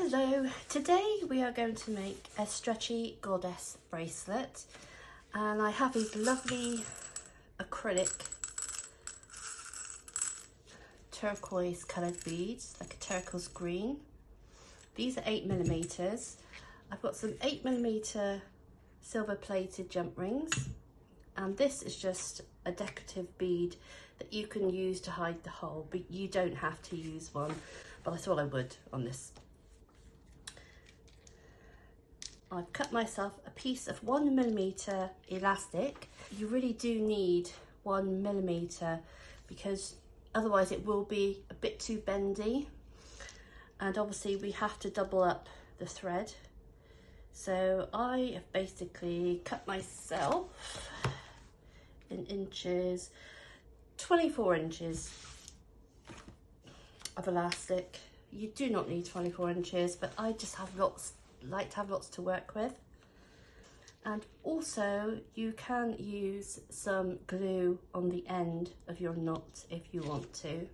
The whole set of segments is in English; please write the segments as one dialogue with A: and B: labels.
A: Hello, today we are going to make a stretchy goddess bracelet, and I have these lovely acrylic turquoise coloured beads, like a turquoise green. These are 8mm. I've got some 8mm silver plated jump rings, and this is just a decorative bead that you can use to hide the hole, but you don't have to use one, but I thought I would on this. I've cut myself a piece of 1mm elastic. You really do need 1mm because otherwise it will be a bit too bendy, and obviously we have to double up the thread. So I have basically cut myself in inches, 24 inches of elastic. You do not need 24 inches, but I just have like to have lots to work with. And also you can use some glue on the end of your knot if you want to.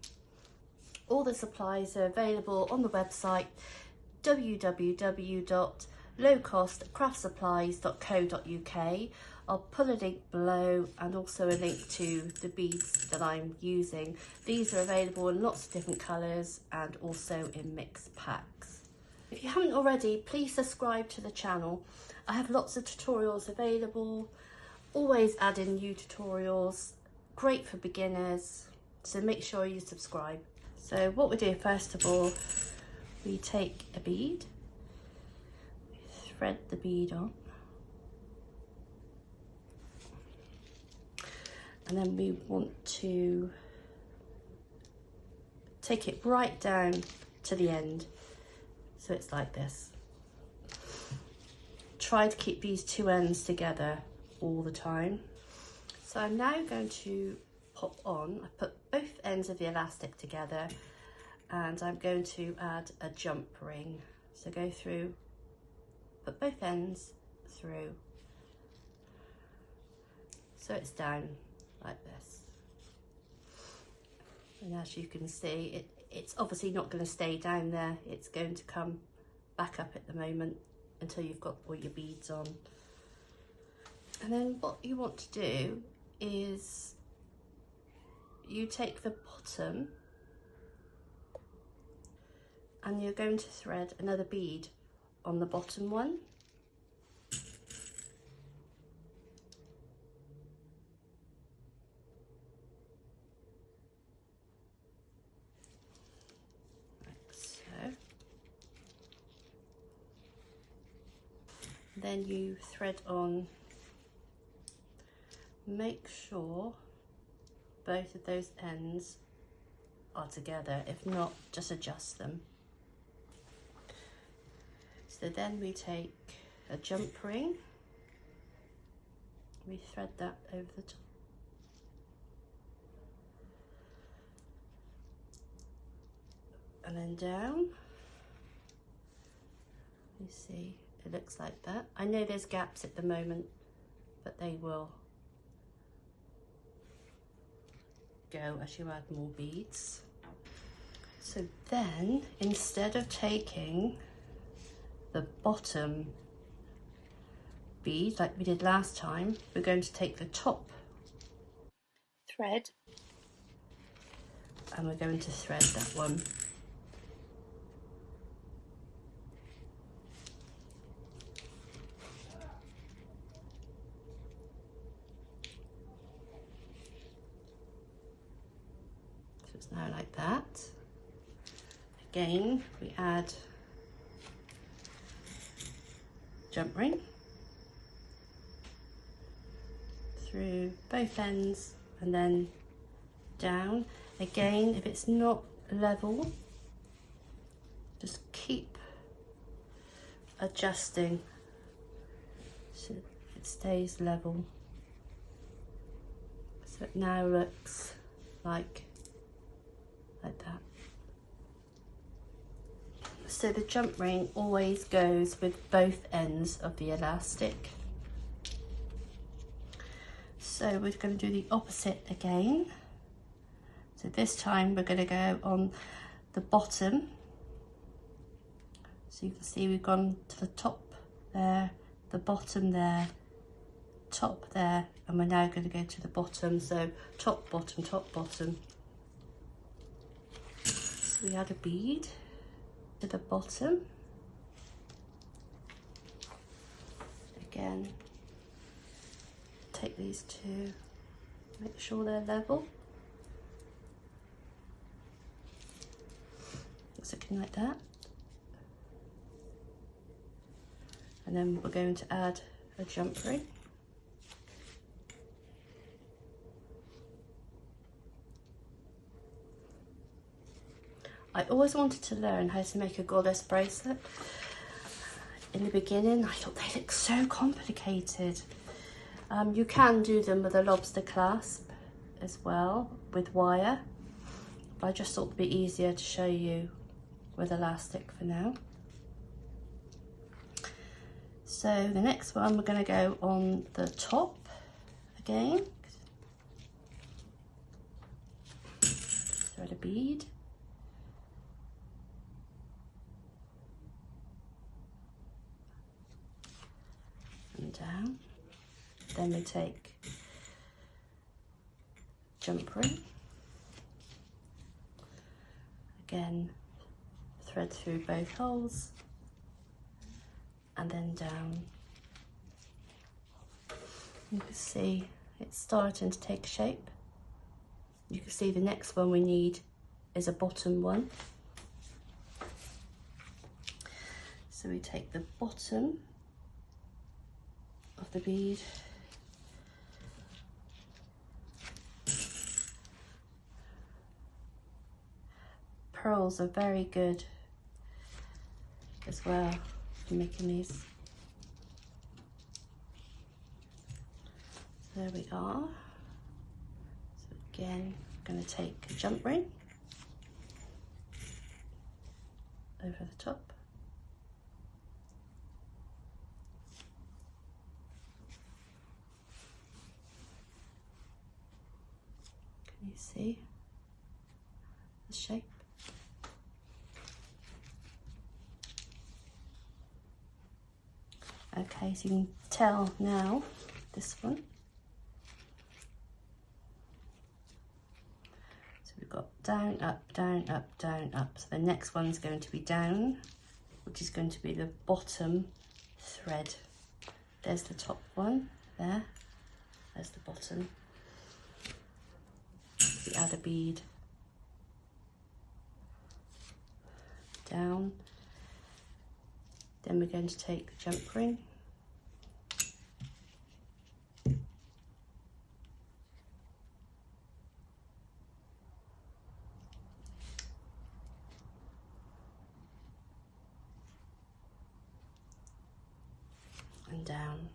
A: All the supplies are available on the website www.lowcostcraftsupplies.co.uk. I'll put a link below and also a link to the beads that I'm using. These are available in lots of different colours and also in mixed packs. If you haven't already, please subscribe to the channel. I have lots of tutorials available, always add in new tutorials, great for beginners, so make sure you subscribe. So what we do first of all, we take a bead, we thread the bead on, and then we want to take it right down to the end. So it's like this. Try to keep these two ends together all the time. So I'm now going to pop on, I put both ends of the elastic together, and I'm going to add a jump ring. So go through, put both ends through. So it's down like this. And as you can see, it's obviously not going to stay down there. It's going to come back up at the moment until you've got all your beads on. And then what you want to do is you take the bottom and you're going to thread another bead on the bottom one. Then you thread on, make sure both of those ends are together, if not just adjust them. So then we take a jump ring, we thread that over the top. And then down, you see, it looks like that. I know there's gaps at the moment, but they will go as you add more beads. So then, instead of taking the bottom bead like we did last time, we're going to take the top thread and we're going to thread that one. It's now like that. Again, we add jump ring through both ends and then down. Again, if it's not level, just keep adjusting so it stays level. So it now looks like that. So the jump ring always goes with both ends of the elastic. So we're going to do the opposite again. So this time we're going to go on the bottom. So you can see we've gone to the top there, the bottom there, top there, and we're now going to go to the bottom. So top, bottom, top, bottom. So we add a bead to the bottom. Again, take these two, make sure they're level. It's looking like that. And then we're going to add a jump ring. I always wanted to learn how to make a goddess bracelet. In the beginning, I thought they looked so complicated. You can do them with a lobster clasp as well, with wire. But I just thought it'd be easier to show you with elastic for now. So the next one, we're going to go on the top again. Thread a bead. And down. Then we take jump ring. Again, thread through both holes. And then down. You can see it's starting to take shape. You can see the next one we need is a bottom one. So we take the bottom of the bead, pearls are very good as well for making these. So there we are. So again, I'm going to take a jump ring over the top. Can you see the shape? Okay, so you can tell now this one. So we've got down, up, down, up, down, up. So the next one's going to be down, which is going to be the bottom thread. There's the top one, there. There's the bottom. We add a bead down. Then we're going to take the jump ring. And down.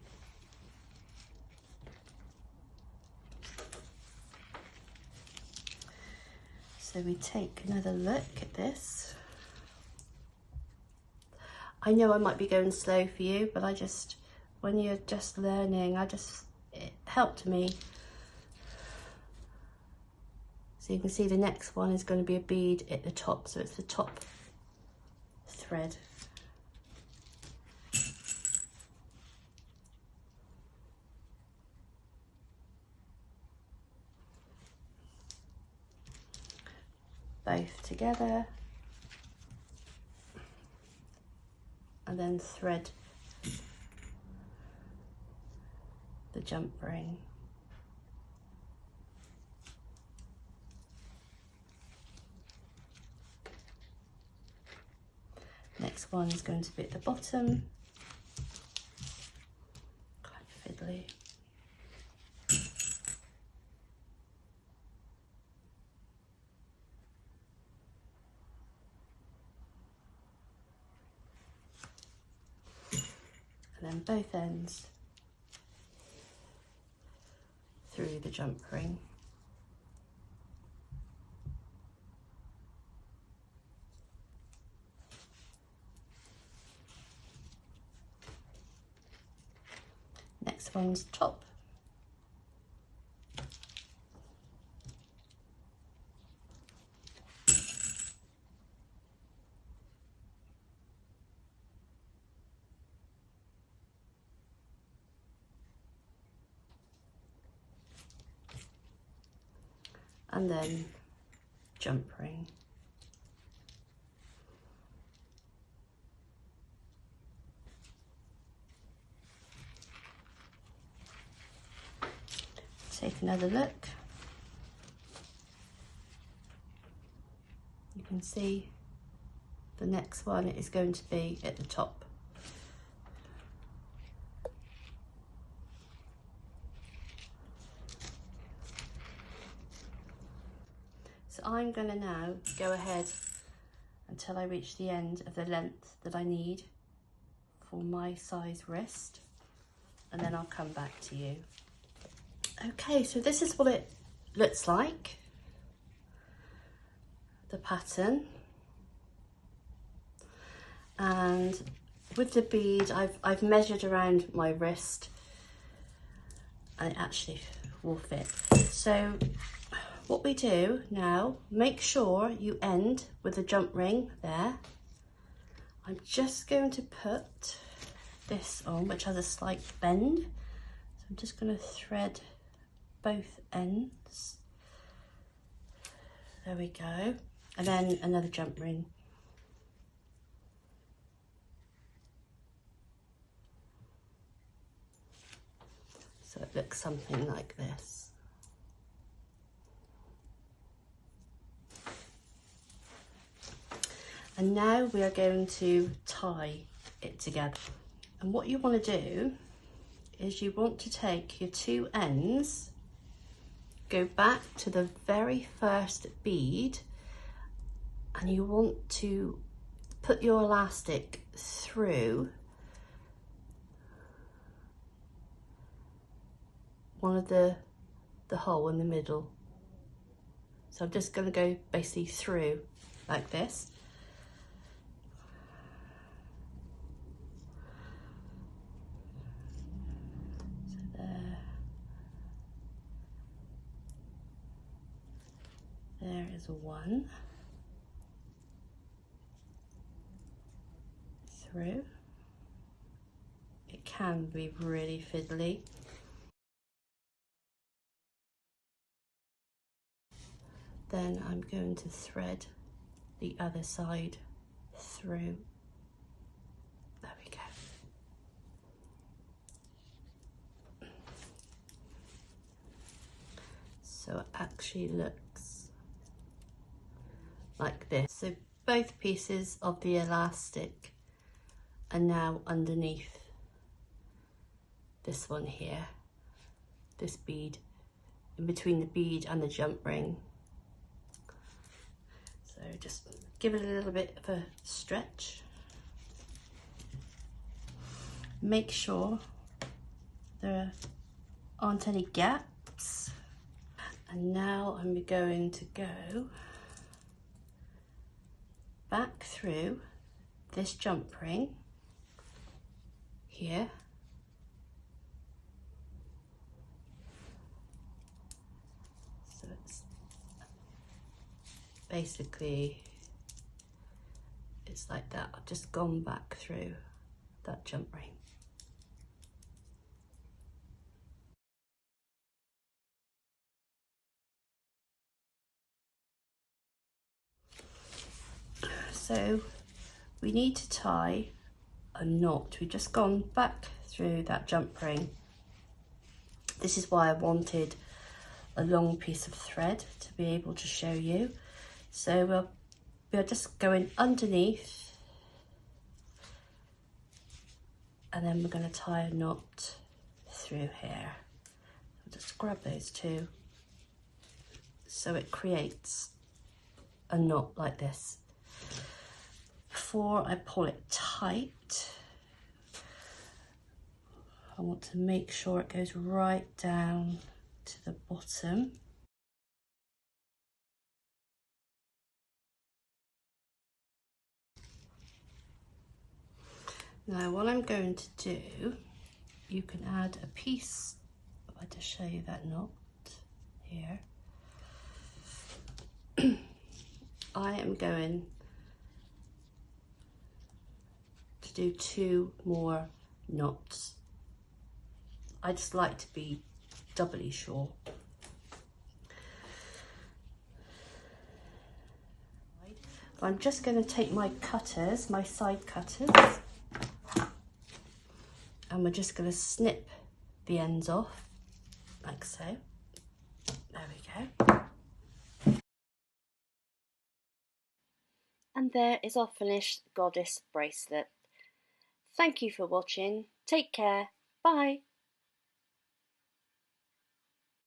A: So we take another look at this. I know I might be going slow for you, but when you're just learning, it helped me. So you can see the next one is going to be a bead at the top, so it's the top thread. Both together. And then thread the jump ring. Next one is going to be at the bottom. Quite fiddly. And then both ends through the jump ring. Next one's top. and then jump ring. Take another look. You can see the next one is going to be at the top. So I'm going to now go ahead until I reach the end of the length that I need for my size wrist, and then I'll come back to you. Okay, so this is what it looks like, the pattern. And with the bead, I've measured around my wrist, and it actually will fit. So what we do now, make sure you end with a jump ring there. I'm just going to put this on, which has a slight bend. So I'm just going to thread both ends. There we go. And then another jump ring. So it looks something like this. And now we are going to tie it together. And what you want to do is you want to take your two ends, go back to the very first bead, and you want to put your elastic through one of the hole in the middle. So I'm just going to go basically through like this. There is one through. It can be really fiddly. Then I'm going to thread the other side through. There we go. So it actually looks like this. So both pieces of the elastic are now underneath this one here, this bead, in between the bead and the jump ring. So just give it a little bit of a stretch. Make sure there aren't any gaps. And now I'm going to go back through this jump ring here, so it's basically, it's like that. I've just gone back through that jump ring. So we need to tie a knot. We've just gone back through that jump ring. This is why I wanted a long piece of thread to be able to show you. So we're just going underneath, and then we're going to tie a knot through here. I'll just grab those two so it creates a knot like this. Before I pull it tight, I want to make sure it goes right down to the bottom. Now what I'm going to do, you can add a piece, if I just show you that knot here. I am going to do 2 more knots. I just like to be doubly sure. I'm just going to take my cutters, my side cutters, and we're just going to snip the ends off, like so. There we go. And there is our finished goddess bracelet. Thank you for watching. Take care. Bye.